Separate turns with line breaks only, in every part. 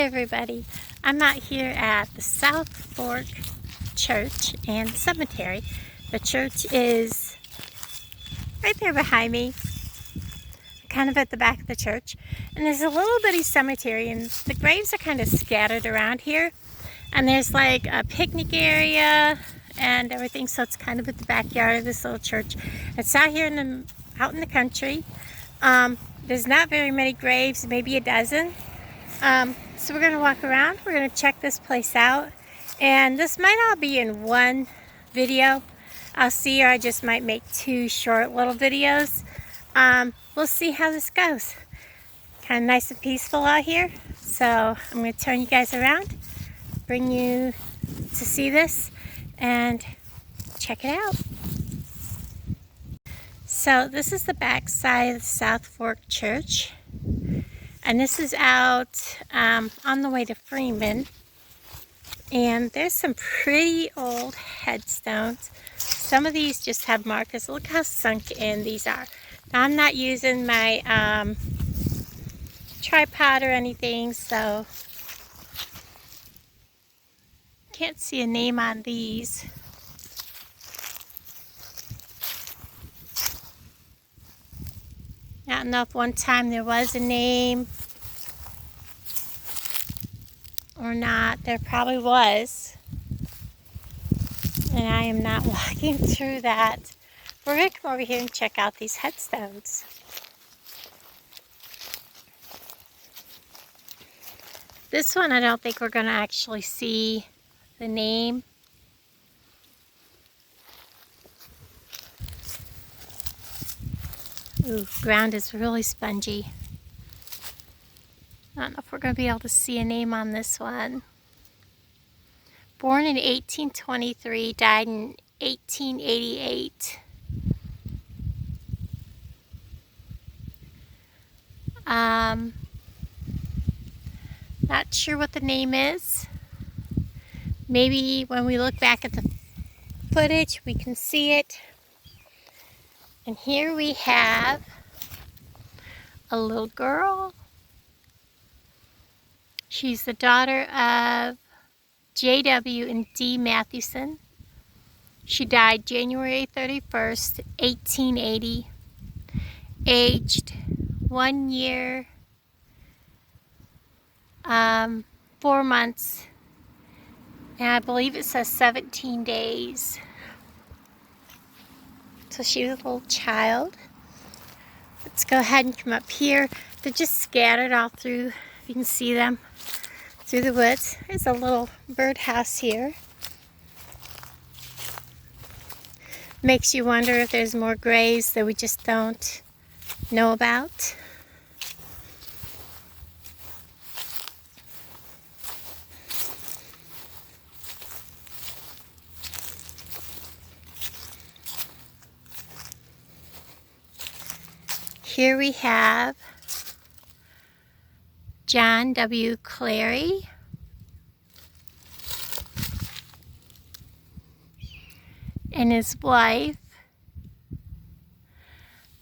everybody, I'm out here at the Southfork Church and Cemetery. The church is right there behind me, kind of at the back of the church, and there's a little bitty cemetery, and the graves are kind of scattered around here, and there's like a picnic area and everything, so it's kind of at the backyard of this little church. It's out here out in the country. There's not very many graves, maybe a dozen. So we're going to walk around, we're going to check this place out, and this might all be in one video. I'll see, or I just might make two short little videos. We'll see how this goes. Kind of nice and peaceful out here, so I'm going to turn you guys around, bring you to see this, and check it out. So this is the back side of the Southfork Church, and this is out on the way to Freeman, and there's some pretty old headstones. Some of these just have markers. Look how sunk in these are. Now, I'm not using my tripod or anything, so can't see a name on these. I don't know if one time there was a name or not. There probably was. And I am not walking through that. We're going to come over here and check out these headstones. This one, I don't think we're going to actually see the name. Ooh, ground is really spongy. I don't know if we're going to be able to see a name on this one. Born in 1823, died in 1888. Not sure what the name is. Maybe when we look back at the footage, we can see it. And here we have a little girl. She's the daughter of J.W. and D. Mathewson. She died January 31st, 1880, aged 1 year, 4 months, and I believe it says 17 days. So she was a little child. Let's go ahead and come up here. They're just scattered all through, if you can see them, through the woods. There's a little birdhouse here. Makes you wonder if there's more graves that we just don't know about. Here we have John W. Clary, and his wife.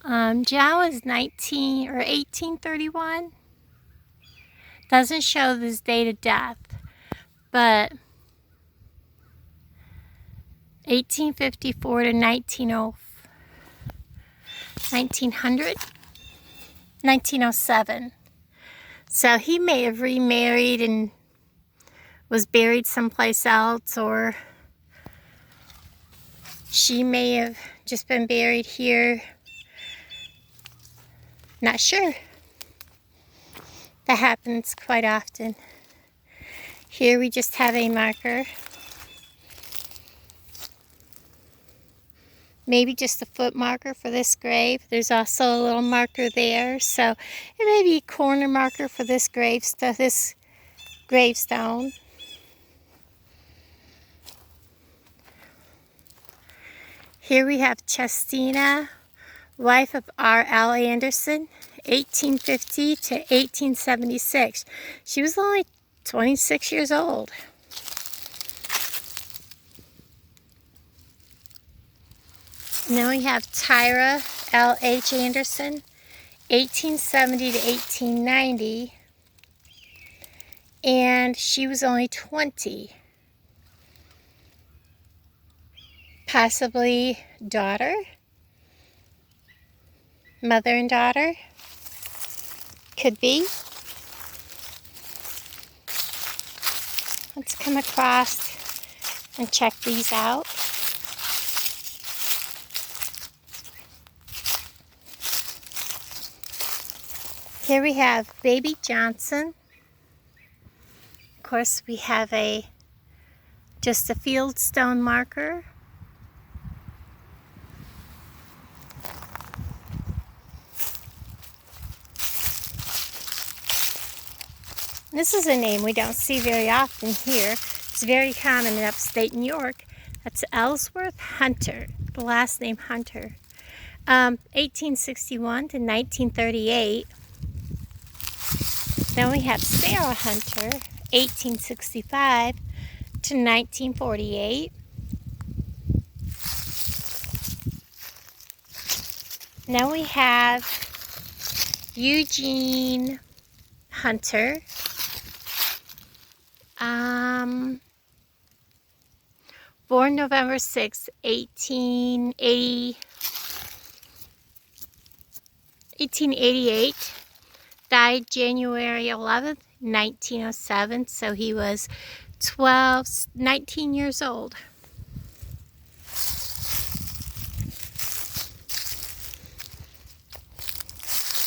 John was 1831. Doesn't show his date of death, but 1854 to 1907. So he may have remarried and was buried someplace else, or she may have just been buried here. Not sure. That happens quite often. Here we just have a marker. Maybe just a foot marker for this grave. There's also a little marker there, so it may be a corner marker for this gravestone. Here we have Chestina, wife of R.L. Anderson, 1850 to 1876. She was only 26 years old. And then we have Tyra L.H. Anderson, 1870 to 1890. and she was only 20. Possibly daughter, mother and daughter, could be. Let's come across and check these out. Here we have Baby Johnson. Of course, we have just a field stone marker. This is a name we don't see very often here. It's very common in upstate New York. That's Ellsworth Hunter, the last name Hunter. 1861 to 1938. Then we have Sarah Hunter, 1865 to 1948. Now we have Eugene Hunter, born November 6, 1888, died January 11th, 1907, so he was 19 years old.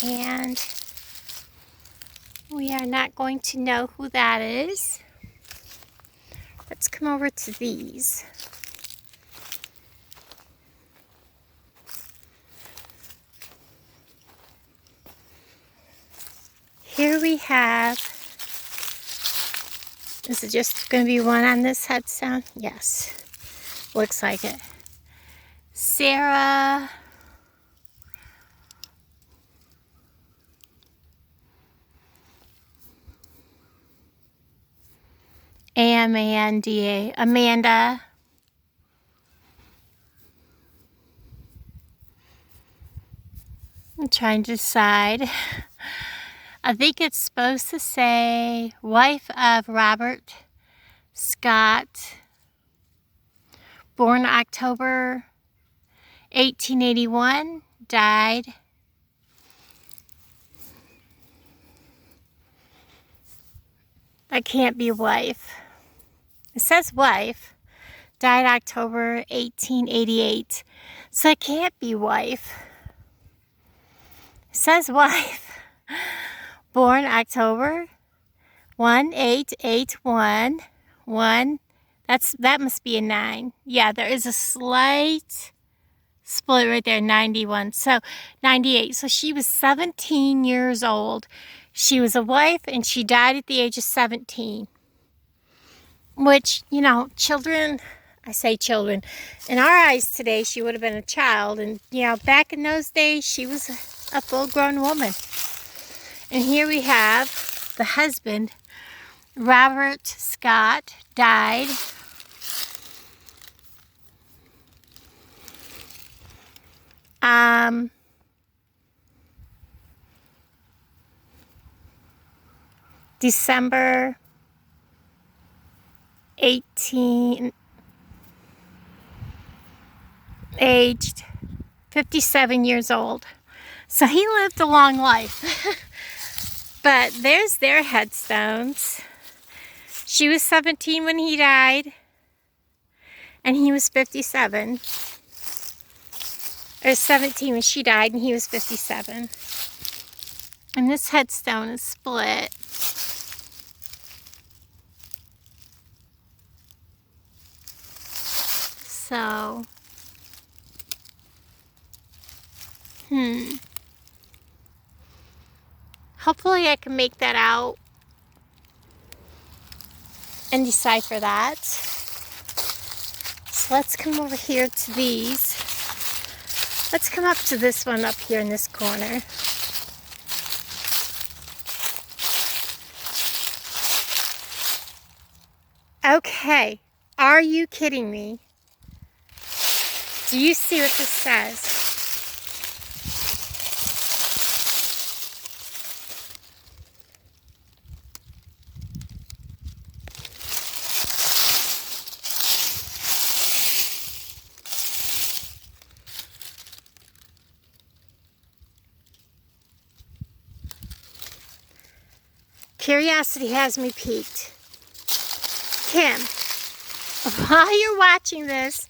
And we are not going to know who that is. Let's come over to these. Here we have, is it just going to be one on this headstone? Yes, looks like it. Sarah Amanda. I'm trying to decide. I think it's supposed to say wife of Robert Scott, born October 1881, died that can't be wife. It says wife, died October 1888, so it can't be wife. It says wife, born October 1881, that must be a 9. Yeah, there is a slight split right there, 91, so 98. So she was 17 years old. She was a wife and she died at the age of 17. Which, you know, children, I say children, in our eyes today, she would have been a child. And, you know, back in those days, she was a full-grown woman. And here we have the husband, Robert Scott, died December 18, aged 57 years old. So he lived a long life. But there's their headstones. She was 17 when he died, and he was 57. Or 17 when she died, and he was 57. And this headstone is split. So, hopefully I can make that out and decipher that. So let's come over here to these. Let's come up to this one up here in this corner. Okay, are you kidding me? Do you see what this says? Curiosity has me piqued. Kim, while you're watching this,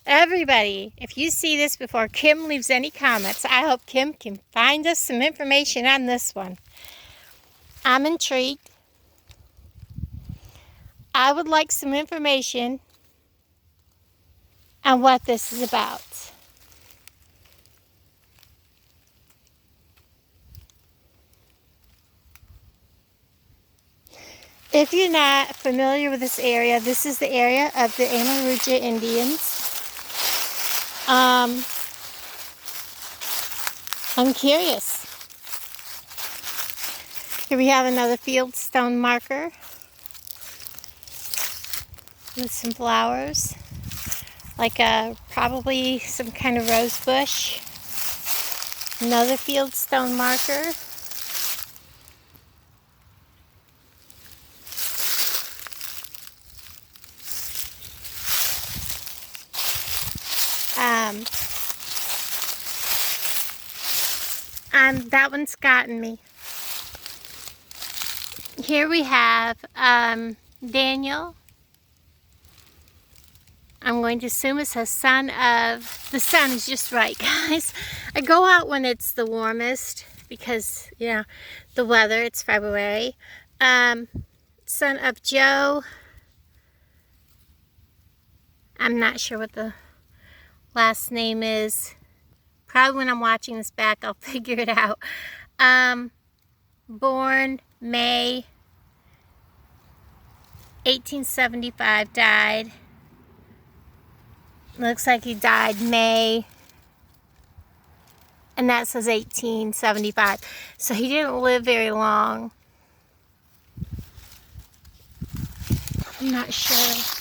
everybody, if you see this before Kim leaves any comments, I hope Kim can find us some information on this one. I'm intrigued. I would like some information on what this is about. If you're not familiar with this area, this is the area of the Amarugia Indians. I'm curious. Here we have another field stone marker with some flowers, like probably some kind of rose bush. Another field stone marker. That one's gotten me. Here we have Daniel. I'm going to assume it's a son of, the sun is just right, guys. I go out when it's the warmest because, you know, the weather, it's February. Son of Joe. I'm not sure what the last name is. Probably when I'm watching this back, I'll figure it out. Born May 1875, died. Looks like he died May, and that says 1875. So he didn't live very long. I'm not sure.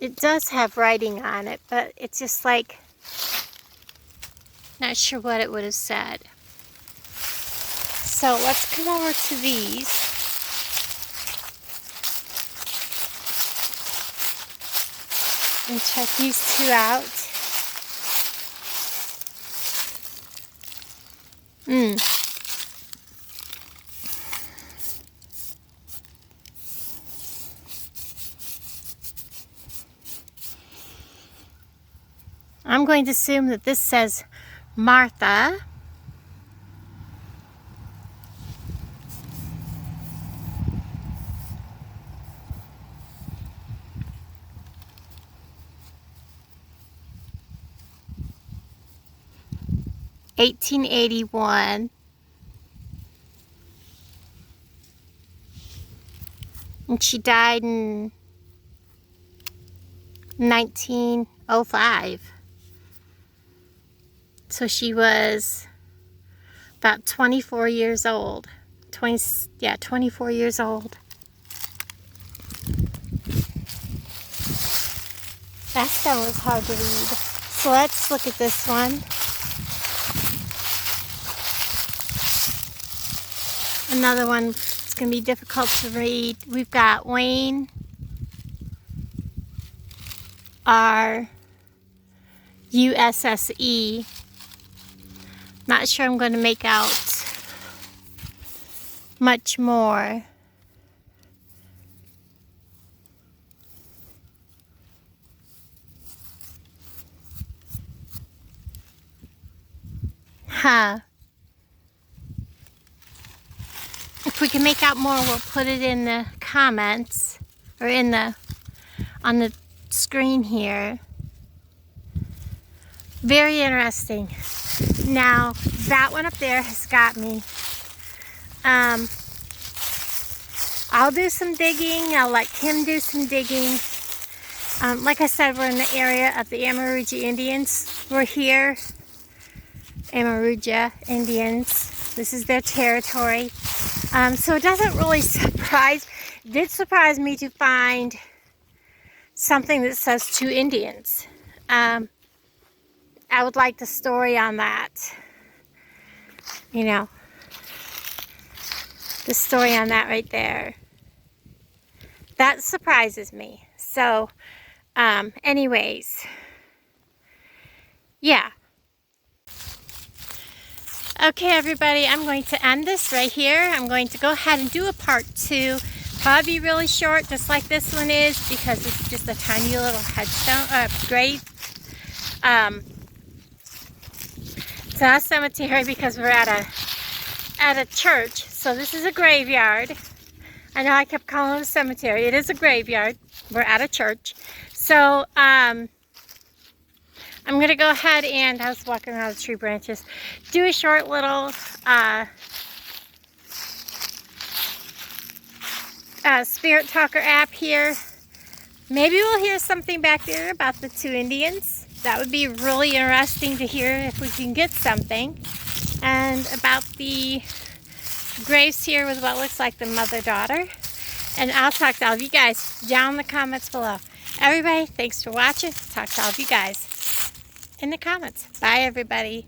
It does have writing on it, but it's just like, not sure what it would have said. So let's come over to these. And check these two out. I'm going to assume that this says Martha. (1881). And she died in 1905. So she was about 24 years old. 24 years old. That stone was hard to read. So let's look at this one. Another one that's going to be difficult to read. We've got Wayne R. USSE. Not sure I'm going to make out much more. If we can make out more, we'll put it in the comments or in the on the screen here. Very interesting. Now, that one up there has got me. I'll do some digging. I'll let Kim do some digging. Like I said, we're in the area of the Amarugia Indians. We're here. Amarugia Indians. This is their territory. So it doesn't really it did surprise me to find something that says to Indians. I would like the story on that. You know, the story on that right there. That surprises me. So, anyways, yeah. Okay, everybody, I'm going to end this right here. I'm going to go ahead and do a part 2. Probably really short, just like this one is, because it's just a tiny little headstone, grave. It's not a cemetery because we're at a church. So this is a graveyard. I know I kept calling it a cemetery. It is a graveyard. We're at a church. So I'm going to go ahead and, I was walking around the tree branches, do a short little Spirit Talker app here. Maybe we'll hear something back there about the 2 Indians. That would be really interesting to hear if we can get something. And about the graves here with what looks like the mother-daughter. And I'll talk to all of you guys down in the comments below. Everybody, thanks for watching. Talk to all of you guys in the comments. Bye, everybody.